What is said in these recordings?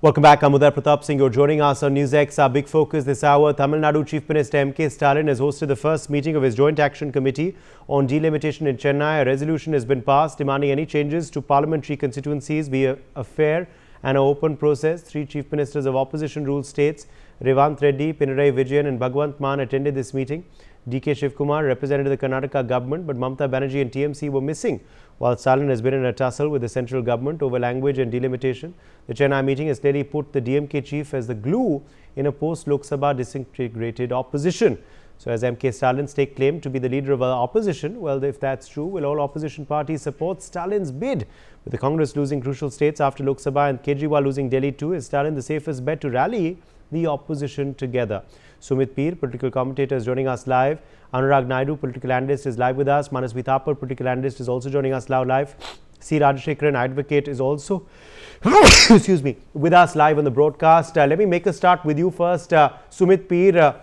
Welcome back. I'm Uday Pratap Singh. You're joining us on Newsx. Our big focus this hour. Tamil Nadu Chief Minister M.K. Stalin has hosted the first meeting of his Joint Action Committee on Delimitation in Chennai. A resolution has been passed demanding any changes to parliamentary constituencies be a fair and an open process. Three Chief Ministers of opposition ruled states, Revanth Reddy, Pinarayi Vijayan and Bhagwant Mann, attended this meeting. D.K. Shivkumar represented the Karnataka government, but Mamata Banerjee and TMC were missing, while Stalin has been in a tussle with the central government over language and delimitation. The Chennai meeting has clearly put the DMK chief as the glue in a post-Lok Sabha disintegrated opposition. So as M.K. Stalin's take claim to be the leader of our opposition, well, if that's true, will all opposition parties support Stalin's bid? With the Congress losing crucial states after Lok Sabha and Kejriwal losing Delhi too, is Stalin the safest bet to rally the opposition together? Sumit Peer, political commentator, is joining us live. Anurag Naidu, political analyst, is live with us. Manasvi Thapar, political analyst, is also joining us live. C. Rajashekharan, advocate, is also excuse me, with us live on the broadcast. Let me make a start with you first. Sumit Peer,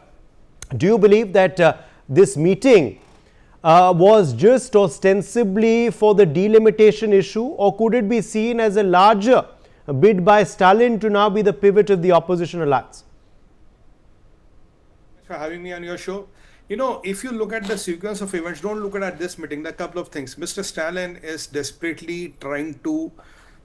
do you believe that this meeting was just ostensibly for the delimitation issue, or could it be seen as a larger bid by Stalin to now be the pivot of the opposition alliance? For having me on your show. You know, if you look at the sequence of events, don't look at this meeting. There are a couple of things. Mr. Stalin is desperately trying to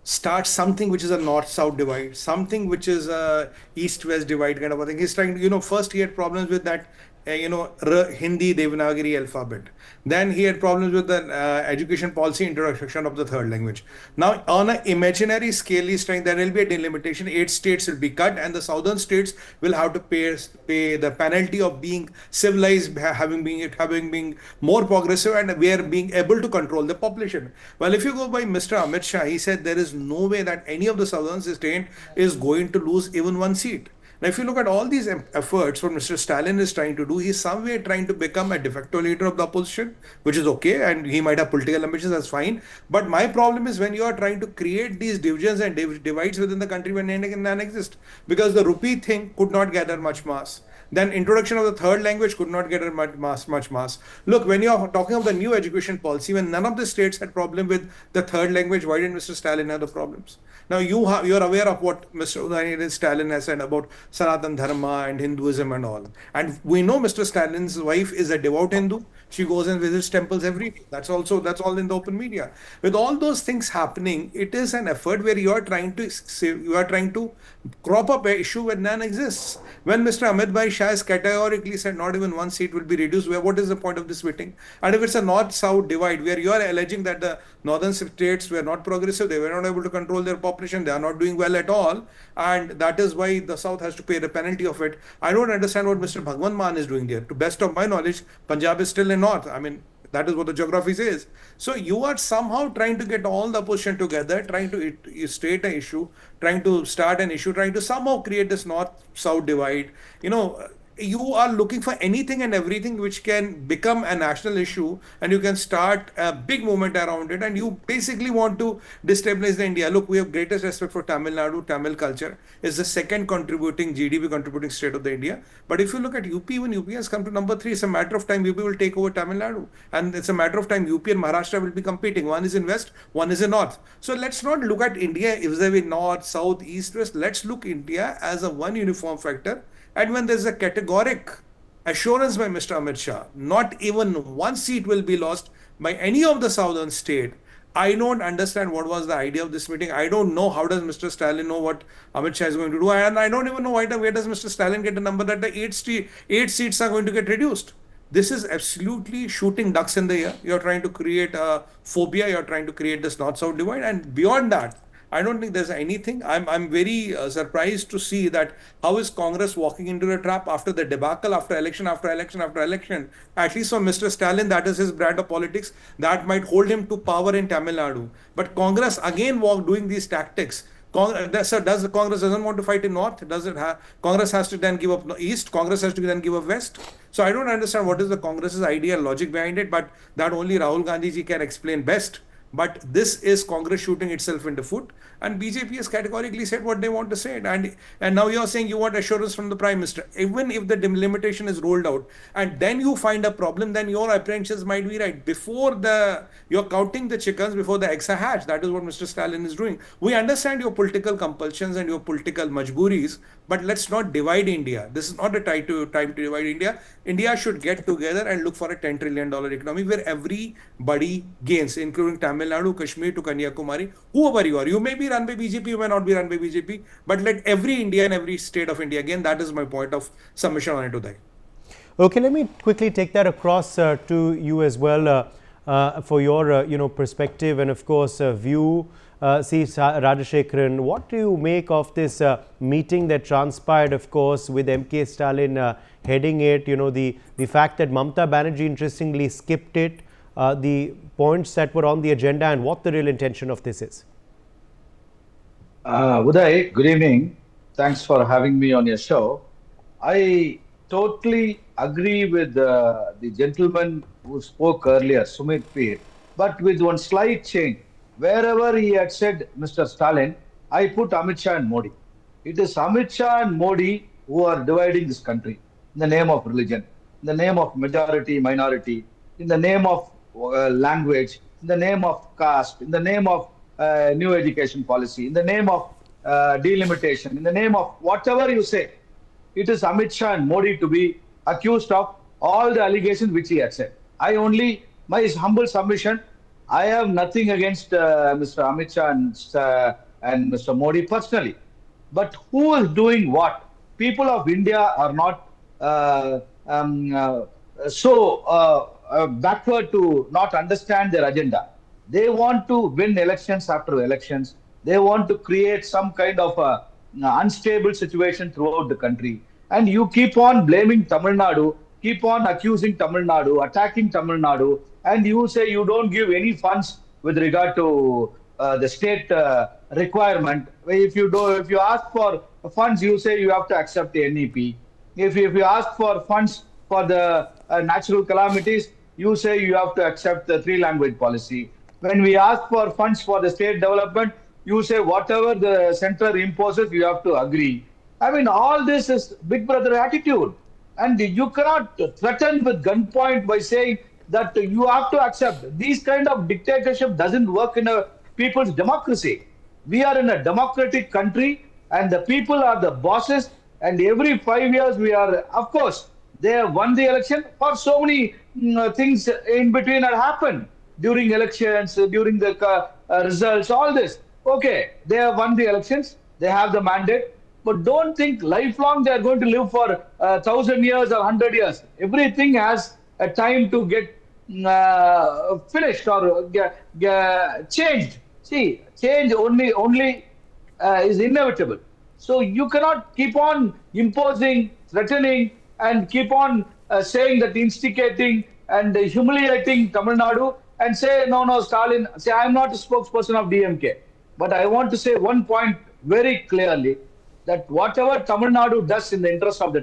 start something which is a north-south divide, something which is a east-west divide kind of a thing. He's trying to, first he had problems with that, Hindi Devanagari alphabet. Then he had problems with the education policy introduction of the third language. Now, on an imaginary scale, he's trying, there will be a delimitation. 8 states will be cut, and the southern states will have to pay the penalty of being civilized, having been more progressive, and we are being able to control the population. Well, if you go by Mr. Amit Shah, he said there is no way that any of the southern states is going to lose even one seat. Now, if you look at all these efforts, what Mr. Stalin is trying to do, he's somewhere trying to become a de facto leader of the opposition, which is okay, and he might have political ambitions, that's fine. But my problem is when you are trying to create these divisions and divides within the country when none exist, because the rupee thing could not gather much mass. Then introduction of the third language could not get much mass. Look, when you are talking of the new education policy, when none of the states had problem with the third language, why didn't Mr. Stalin have the problems? Now you are aware of what Mr. Stalin has said about Sanatan Dharma and Hinduism and all. And we know Mr. Stalin's wife is a devout Hindu. She goes and visits temples every day. That's all in the open media. With all those things happening, it is an effort where you are trying to crop up an issue where none exists. When Mr. Amit Bhai Shah has categorically said not even one seat will be reduced, what is the point of this meeting? And if it's a north-south divide where you are alleging that the northern states were not progressive, they were not able to control their population, they are not doing well at all, and that is why the south has to pay the penalty of it. I don't understand what Mr. Bhagwant Mann is doing there. To best of my knowledge, Punjab is still in north. I mean, that is what the geography says. So you are somehow trying to get all the opposition together, trying to state an issue, trying to start an issue, trying to somehow create this north-south divide. You are looking for anything and everything which can become a national issue, and you can start a big movement around it, and you basically want to destabilize the India. Look, we have greatest respect for Tamil Nadu. Tamil culture is the second GDP contributing state of the India. But if you look at UP, even UP has come to number 3. It's a matter of time UP will take over Tamil Nadu, and it's a matter of time UP and Maharashtra will be competing. One is in west, one is in north. So let's not look at India if there be north, south, east, west. Let's look India as a one uniform factor. And when there's a categoric assurance by Mr. Amit Shah, not even one seat will be lost by any of the southern state, I don't understand what was the idea of this meeting. I don't know how does Mr. Stalin know what Amit Shah is going to do. And I don't even know where does Mr. Stalin get the number that the 8 seats are going to get reduced. This is absolutely shooting ducks in the air. You're trying to create a phobia. You're trying to create this north-south divide. And beyond that, I don't think there's anything. I'm very surprised to see that how is Congress walking into the trap after the debacle, after election, after election, after election. At least for Mr. Stalin, that is his brand of politics. That might hold him to power in Tamil Nadu. But Congress again doing these tactics. Does the Congress doesn't want to fight in north? Does it have? Congress has to then give up east. Congress has to then give up west. So I don't understand what is the Congress's idea, logic behind it. But that only Rahul Gandhi ji can explain best. But this is Congress shooting itself in the foot, and BJP has categorically said what they want to say. And now you're saying you want assurance from the Prime Minister. Even if the delimitation is rolled out, and then you find a problem, then your apprehensions might be right. You're counting the chickens before the eggs are hatched. That is what Mr. Stalin is doing. We understand your political compulsions and your political majburis, but let's not divide India. This is not the time to divide India. India should get together and look for a $10 trillion economy where everybody gains, including Tamil Nadu, Kashmir to Kanyakumari, whoever you are. You may be run by BJP, you may not be run by BJP, but let every Indian, every state of India gain. That is my point of submission on it today. Okay, let me quickly take that across to you as well for your perspective and of course view. See, Rajashekharan, what do you make of this meeting that transpired, of course, with MK Stalin heading it? The fact that Mamata Banerjee interestingly skipped it, the points that were on the agenda, and what the real intention of this is. Uday, good evening. Thanks for having me on your show. I totally agree with the gentleman who spoke earlier, Sumit Peer, but with one slight change. Wherever he had said Mr. Stalin, I put Amit Shah and Modi. It is Amit Shah and Modi who are dividing this country in the name of religion, in the name of majority, minority, in the name of language, in the name of caste, in the name of new education policy, in the name of delimitation, in the name of whatever you say. It is Amit Shah and Modi to be accused of all the allegations which he had said. My humble submission, I have nothing against Mr. Amit Shah and Mr. Modi personally. But who is doing what? People of India are not so backward to not understand their agenda. They want to win elections after elections. They want to create some kind of unstable situation throughout the country. And you keep on blaming Tamil Nadu, keep on accusing Tamil Nadu, attacking Tamil Nadu, and you say you don't give any funds with regard to the state requirement. If you ask for funds, you say you have to accept the NEP. If you ask for funds for the natural calamities, you say you have to accept the 3-language policy. When we ask for funds for the state development, you say whatever the center imposes, you have to agree. I mean, all this is Big Brother attitude. And you cannot threaten with gunpoint by saying that you have to accept. These kind of dictatorship doesn't work in a people's democracy. We are in a democratic country and the people are the bosses. And every 5 years we are, of course, they have won the election for so many things in between have happened during elections, during the results, all this. Okay, they have won the elections, they have the mandate, but don't think lifelong they are going to live for 1,000 years or 100 years. Everything has a time to get finished or changed. See, change only is inevitable. So you cannot keep on imposing, threatening, and keep on saying that instigating and humiliating Tamil Nadu and say, no, Stalin, say, I'm not a spokesperson of DMK. But I want to say one point very clearly, that whatever Tamil Nadu does in the interest of the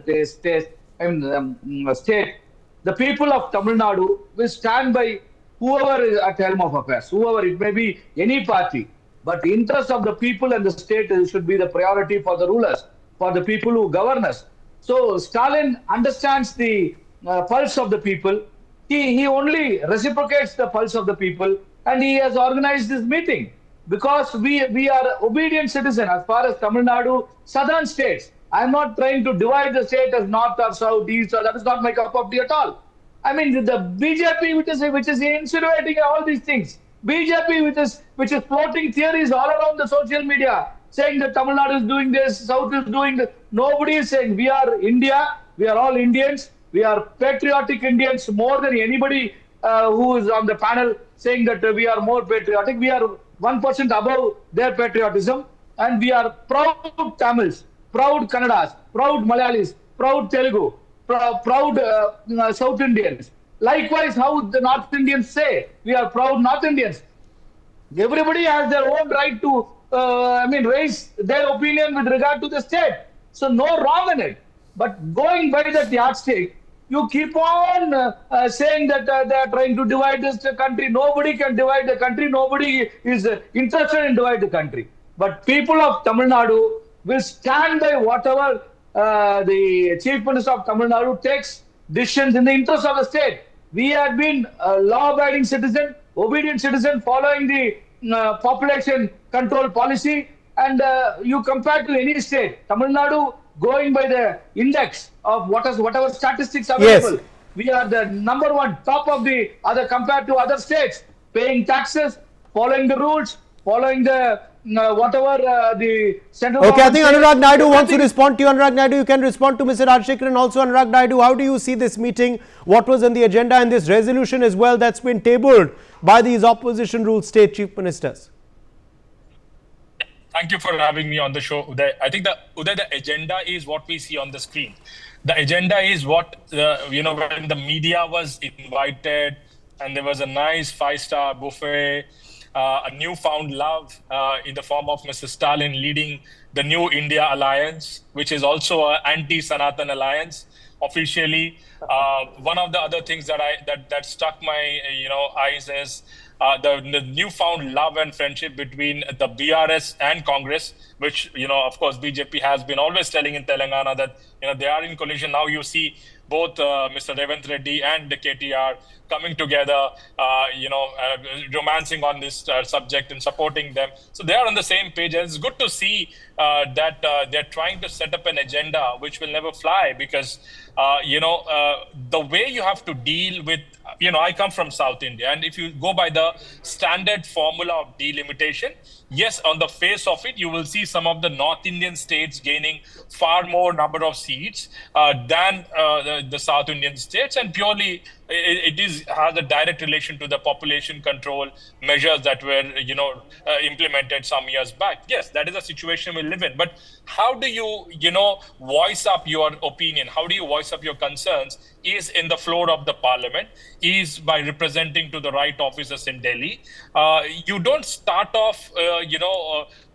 state, the people of Tamil Nadu will stand by whoever is at helm of affairs, whoever it may be, any party. But the interest of the people and the state should be the priority for the rulers, for the people who govern us. So Stalin understands the pulse of the people. He only reciprocates the pulse of the people, and he has organized this meeting because we are obedient citizens as far as Tamil Nadu, southern states. I'm not trying to divide the state as north or south, east, or that is not my cup of tea at all. I mean, the BJP, which is insinuating all these things, BJP, which is floating theories all around the social media, saying that Tamil Nadu is doing this, South is doing this. Nobody is saying we are India. We are all Indians. We are patriotic Indians more than anybody who is on the panel saying that we are more patriotic. We are 1% above their patriotism, and we are proud Tamils, proud Kannadas, proud Malayalis, proud Telugu, proud South Indians. Likewise, how the North Indians say, we are proud North Indians. Everybody has their own right to raise their opinion with regard to the state. So no wrong in it. But going by that yardstick, You keep on saying that they are trying to divide this country. Nobody can divide the country. Nobody is interested in divide the country. But people of Tamil Nadu will stand by whatever the Chief Minister of Tamil Nadu takes decisions in the interest of the state. We have been a law-abiding citizen, obedient citizen, following the population control policy. And you compare to any state, Tamil Nadu, going by the index of whatever statistics available, Yes. we are the number one, top of the other compared to other states, paying taxes, following the rules, following the whatever the central Okay, I think government Anurag says. Naidu wants to Everything- respond to you. Anurag Naidu, you can respond to Mr. Rajshekhar and also Anurag Naidu. How do you see this meeting? What was on the agenda and this resolution as well that's been tabled by these opposition ruled state chief ministers? Thank you for having me on the show, Uday. I think the agenda is what we see on the screen. The agenda is what, when the media was invited and there was a nice 5-star buffet, a newfound love in the form of Mr. Stalin leading the New India Alliance, which is also an anti-Sanatan alliance officially. One of the other things that struck my eyes is the newfound love and friendship between the BRS and Congress, which of course BJP has been always telling in Telangana that they are in collision. Now you see both Mr. Revanth Reddy and the KTR coming together, romancing on this subject and supporting them. So they are on the same page. And it's good to see that they're trying to set up an agenda which will never fly because, the way you have to deal with, I come from South India. And if you go by the standard formula of delimitation, yes, on the face of it, you will see some of the North Indian states gaining far more number of seats than the South Indian states. And purely, it has a direct relation to the population control measures that were, implemented some years back. Yes, that is a situation we live in. But how do you, voice up your opinion? How do you voice up your concerns? Is in the floor of the parliament, is by representing to the right officers in Delhi. You don't start off,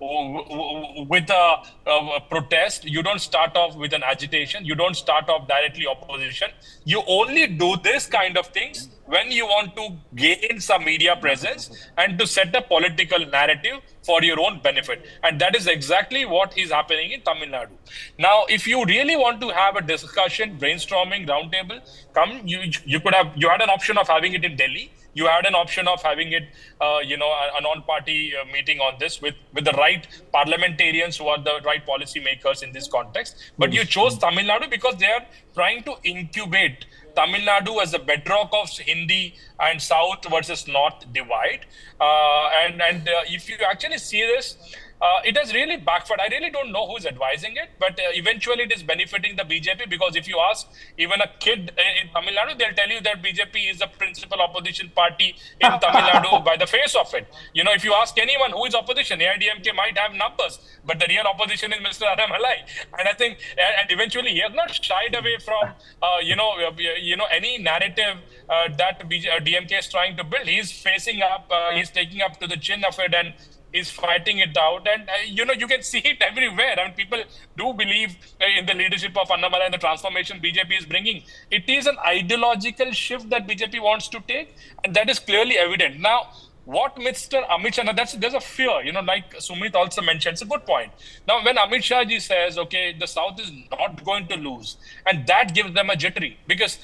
with a protest. You don't start off with an agitation. You don't start off directly opposition. You only do this kind of things when you want to gain some media presence and to set a political narrative for your own benefit. And that is exactly what is happening in Tamil Nadu. Now, if you really want to have a discussion, brainstorming, roundtable, you had an option of having it in Delhi. You had an option of having it, a non-party meeting on this with the right parliamentarians who are the right policy makers in this context. But you chose Tamil Nadu because they are trying to incubate Tamil Nadu as a bedrock of Hindi and South versus North divide. And if you actually see this, it has really backfired. I really don't know who's advising it, but eventually it is benefiting the BJP because if you ask even a kid in Tamil Nadu, they'll tell you that BJP is the principal opposition party in Tamil Nadu by the face of it. If you ask anyone who is opposition, DMK might have numbers, but the real opposition is Mr. Adam Halai. And I think, and eventually he has not shied away from, any narrative that DMK is trying to build. He's facing up, he's taking up to the chin of it and is fighting it out. And, you can see it everywhere. I mean, people do believe in the leadership of Annamalai and the transformation BJP is bringing. It is an ideological shift that BJP wants to take, and that is clearly evident. Now, what Mr. Amit Shah, there's a fear, like Sumit also mentioned. It's a good point. Now, when Amit Shah ji says, okay, the South is not going to lose, and that gives them a jittery because,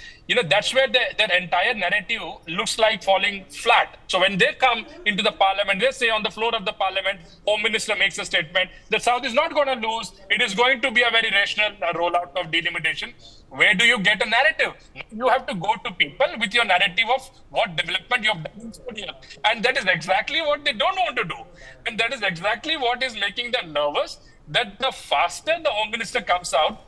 that's where their entire narrative looks like falling flat. So when they come into the parliament, they say on the floor of the parliament, Home Minister makes a statement, the South is not going to lose. It is going to be a very rational rollout of delimitation. Where do you get a narrative? You have to go to people with your narrative of what development you have done in India. And that is exactly what they don't want to do. And that is exactly what is making them nervous, that the faster the Home Minister comes out,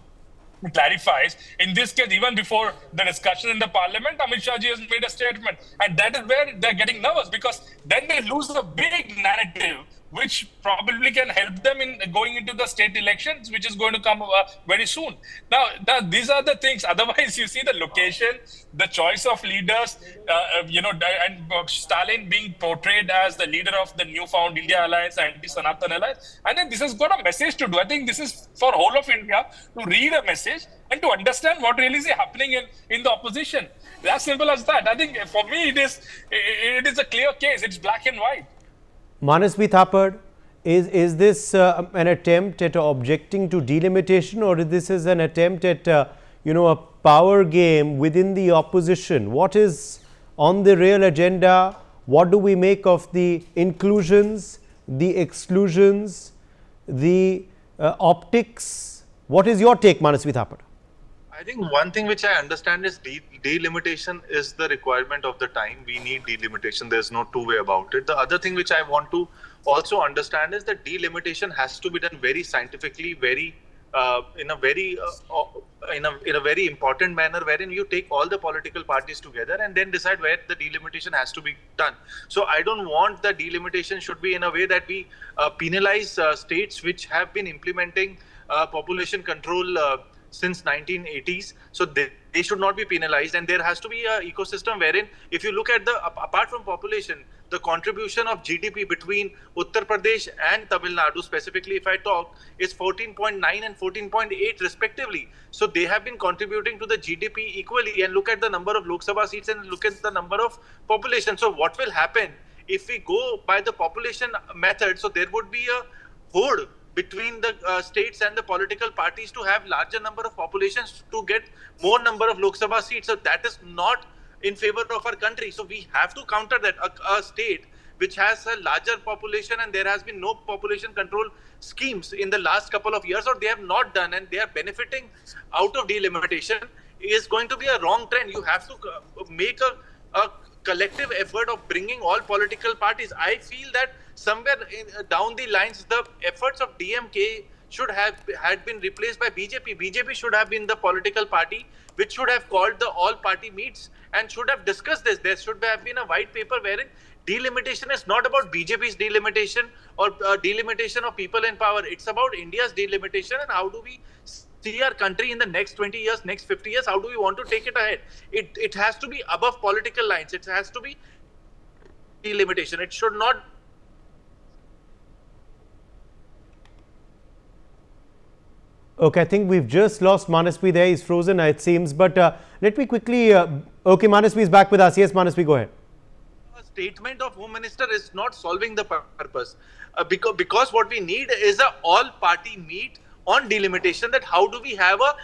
clarifies. In this case, even before the discussion in the parliament, Amit Shah ji has made a statement. And that is where they're getting nervous because then they lose the big narrative which probably can help them in going into the state elections, which is going to come very soon. Now, these are the things. Otherwise, you see the location, the choice of leaders, and Stalin being portrayed as the leader of the newfound India Alliance, anti-Sanatan Alliance. I think this has got a message to do. I think this is for whole of India to read a message and to understand what really is happening in the opposition. As simple as that. I think for me, it is a clear case. It's black and white. Manasvi Thapar, is this an attempt at objecting to delimitation, or this is an attempt at a power game within the opposition? What is on the real agenda? What do we make of the inclusions, the exclusions, the optics? What is your take, Manasvi Thapar? I think one thing which I understand is delimitation is the requirement of the time. We need delimitation. There's no two way about it. The other thing which I want to also understand is that delimitation has to be done very scientifically, very in a very important manner, wherein you take all the political parties together and then decide where the delimitation has to be done. So I don't want the delimitation should be in a way that we penalize states which have been implementing population control since 1980s. So they should not be penalized, and there has to be an ecosystem wherein, if you look at apart from population, the contribution of GDP between Uttar Pradesh and Tamil Nadu, specifically if I talk, is 14.9 and 14.8 respectively. So they have been contributing to the GDP equally, and look at the number of Lok Sabha seats and look at the number of population. So what will happen if we go by the population method? So there would be a horde between the states and the political parties to have larger number of populations to get more number of Lok Sabha seats. So that is not in favor of our country. So we have to counter that. A state which has a larger population and there has been no population control schemes in the last couple of years, or they have not done, and they are benefiting out of delimitation, is going to be a wrong trend. You have to make a collective effort of bringing all political parties. I feel that somewhere down the lines, the efforts of DMK should have had been replaced by BJP. BJP should have been the political party which should have called the all-party meets and should have discussed this. There should have been a white paper wherein delimitation is not about BJP's delimitation or delimitation of people in power. It's about India's delimitation and how do we see our country in the next 20 years, next 50 years, how do we want to take it ahead? It has to be above political lines. It has to be delimitation. It should not. Okay, I think we've just lost Manasvi there. He's frozen, it seems. But let me quickly... okay, Manasvi is back with us. Yes, Manasvi, go ahead. A statement of Home Minister is not solving the purpose. Because what we need is a all-party meet on delimitation, that how do we have a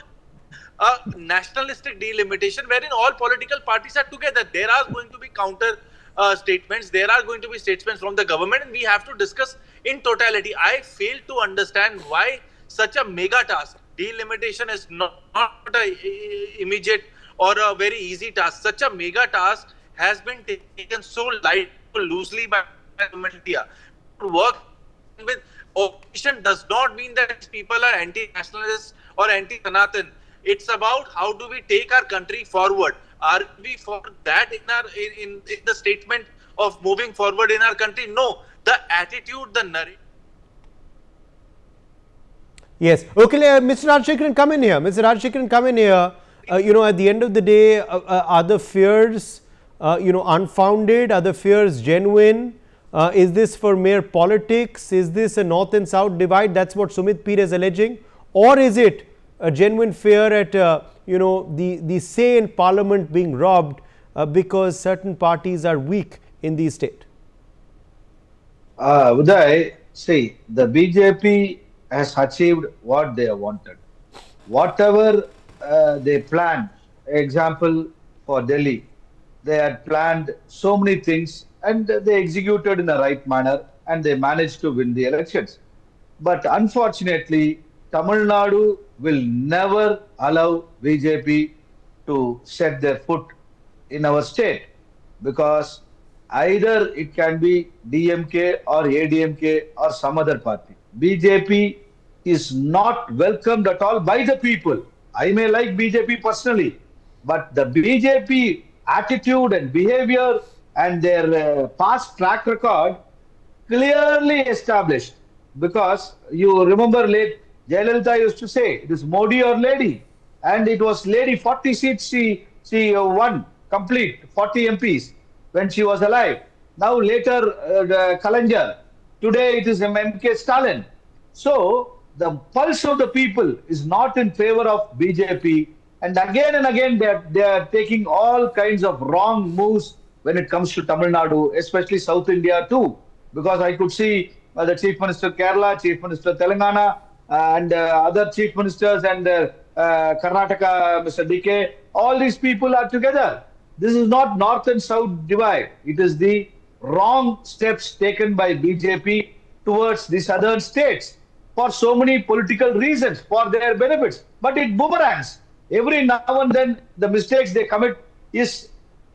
nationalistic delimitation wherein all political parties are together. There are going to be counter statements. There are going to be statements from the government, and we have to discuss in totality. I fail to understand why such a mega task. Delimitation is not a immediate or a very easy task. Such a mega task has been taken so loosely by government of India. To work with opposition does not mean that people are anti-nationalists or anti-Sanatan. It's about how do we take our country forward. Are we for that in the statement of moving forward in our country? No. The attitude, the narrative. Yes. Okay, Mr. Rajshekharan, come in here. Mr. Rajshekharan, come in here. At the end of the day, are the fears, unfounded? Are the fears genuine? Is this for mere politics? Is this a north and south divide? That's what Sumit Peer is alleging. Or is it a genuine fear at, the say in parliament being robbed because certain parties are weak in the state? Uday, see, the BJP has achieved what they wanted. Whatever they planned, example for Delhi, they had planned so many things and they executed in the right manner and they managed to win the elections. But unfortunately, Tamil Nadu will never allow BJP to set their foot in our state, because either it can be DMK or ADMK or some other party. BJP is not welcomed at all by the people. I may like BJP personally, but the BJP attitude and behavior and their past track record clearly established. Because you remember late Jayalalitha used to say, it is Modi or lady. And it was lady, 40 seats she won, complete, 40 MPs when she was alive. Now later, Kalanger. Today it is MK Stalin. So the pulse of the people is not in favor of BJP. And again, they are taking all kinds of wrong moves when it comes to Tamil Nadu, especially South India too. Because I could see the Chief Minister Kerala, Chief Minister Telangana, and other Chief Ministers and Karnataka, Mr. DK, all these people are together. This is not North and South divide. It is the wrong steps taken by BJP towards the southern states for so many political reasons, for their benefits. But it boomerangs. Every now and then, the mistakes they commit is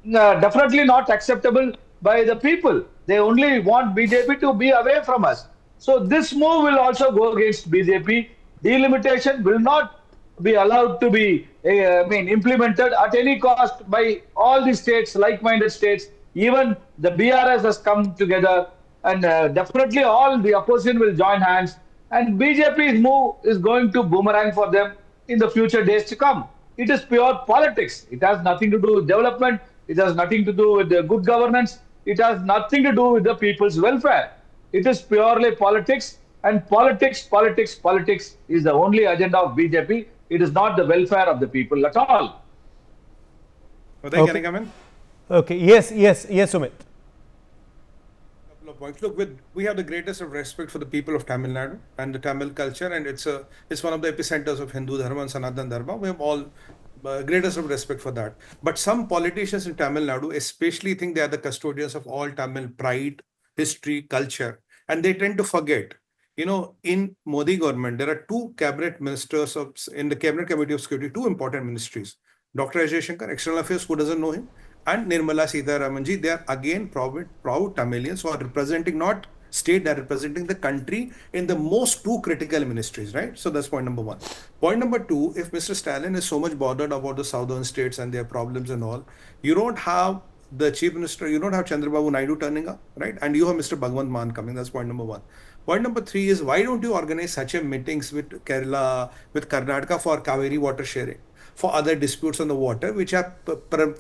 definitely not acceptable by the people. They only want BJP to be away from us. So this move will also go against BJP. Delimitation will not be allowed to be implemented at any cost by all the states, like-minded states. Even the BRS has come together, and definitely all the opposition will join hands. And BJP's move is going to boomerang for them in the future days to come. It is pure politics. It has nothing to do with development. It has nothing to do with the good governance. It has nothing to do with the people's welfare. It is purely politics, and politics is the only agenda of BJP. It is not the welfare of the people at all. Uday, can I come in? Okay. Yes, Sumit. Couple of points. Look, we have the greatest of respect for the people of Tamil Nadu and the Tamil culture, and it's one of the epicenters of Hindu Dharma and Sanatan Dharma. We have all greatest of respect for that. But some politicians in Tamil Nadu especially think they are the custodians of all Tamil pride, history, culture, and they tend to forget. In Modi government, there are two cabinet ministers in the Cabinet Committee of Security, two important ministries. Dr. Ajay Shankar, External Affairs, who doesn't know him, and Nirmala Sitharamanji. They are again proud Tamilians who are representing not state, they're representing the country in the most two critical ministries, right? So that's point number one. Point number two, if Mr. Stalin is so much bothered about the southern states and their problems and all, you don't have the chief minister, you don't have Chandrababu Naidu turning up, right? And you have Mr. Bhagwant Mann coming. That's point number one. Point number three is, why don't you organize such a meetings with Kerala, with Karnataka for Kaveri water sharing, for other disputes on the water, which are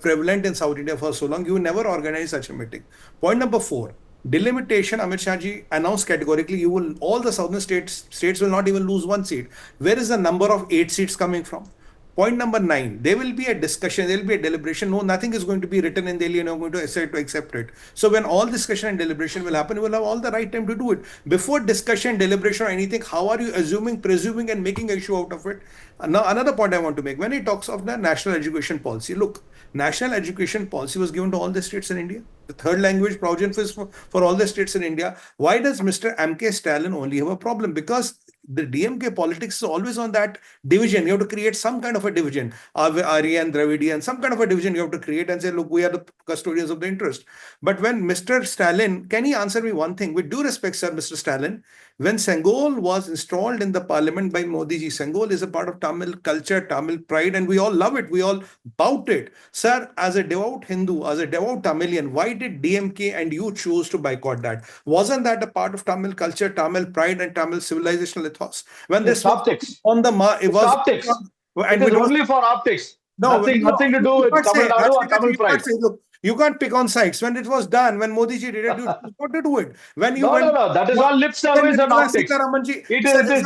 prevalent in South India for so long? You never organize such a meeting. Point number four, delimitation. Amit Shah ji announced categorically, all the southern states will not even lose one seat. Where is the number of 8 seats coming from? Point number 9, there will be a discussion, there will be a deliberation. No, nothing is going to be written in Delhi and you're going to accept it. So when all discussion and deliberation will happen, you will have all the right time to do it. Before discussion, deliberation or anything, how are you presuming and making an issue out of it? Now, another point I want to make, when he talks of the national education policy, look, national education policy was given to all the states in India. The third language provision for all the states in India. Why does Mr. M.K. Stalin only have a problem? Because the DMK politics is always on that division. You have to create some kind of a division. Aryan, Dravidian, some kind of a division you have to create and say, look, we are the custodians of the interest. But when Mr. Stalin, can he answer me one thing? With due respect, sir, Mr. Stalin, when Sengol was installed in the parliament by Modi ji, Sengol is a part of Tamil culture, Tamil pride, and we all love it. We all bout it. Sir, as a devout Hindu, as a devout Tamilian, why did DMK and you choose to boycott that? Wasn't that a part of Tamil culture, Tamil pride, and Tamil civilizational ethos? When this optics on the it was optics. And it is only for optics. No, nothing to do with Tamil Nadu or Tamil pride. Look, you can't pick on sides. When it was done, when Modi ji did it, you got to do it. When you no, that is all lip service and optics. It is just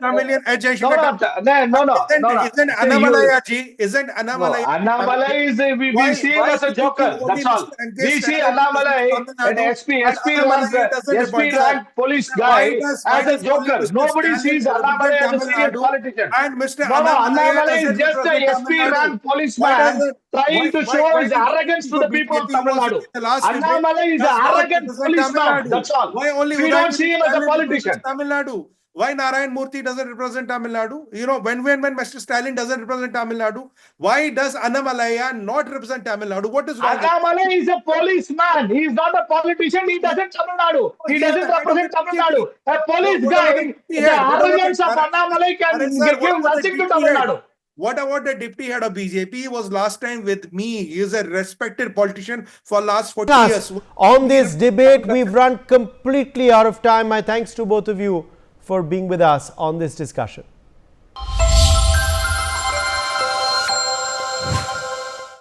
Tamilian Isn't Annamalaya ji? Isn't Annamalaya? Annamalai is we see him as a joker. That's all. We see Annamalai, an SP rank police guy, as a joker. Nobody sees Annamalai as a serious politician. And Mr. Annamalai is just a SP rank policeman trying to show his arrogance to the people of Tamil Nadu. Annamalai is an arrogant policeman. That's all. We don't see him as a politician. Tamil Nadu. Why Narayan Murthy doesn't represent Tamil Nadu? When Mr. Stalin doesn't represent Tamil Nadu, why does Annamalaya not represent Tamil Nadu? What is wrong? Annamalai is a policeman. He is not a politician. He doesn't Tamil Nadu. He doesn't represent Tamil Nadu. A police guy, the arrogance of Annamalai can give nothing to Tamil Nadu. What about the deputy head of BJP? He was last time with me. He is a respected politician for last 40 years. On this debate, we've run completely out of time. My thanks to both of you for being with us on this discussion.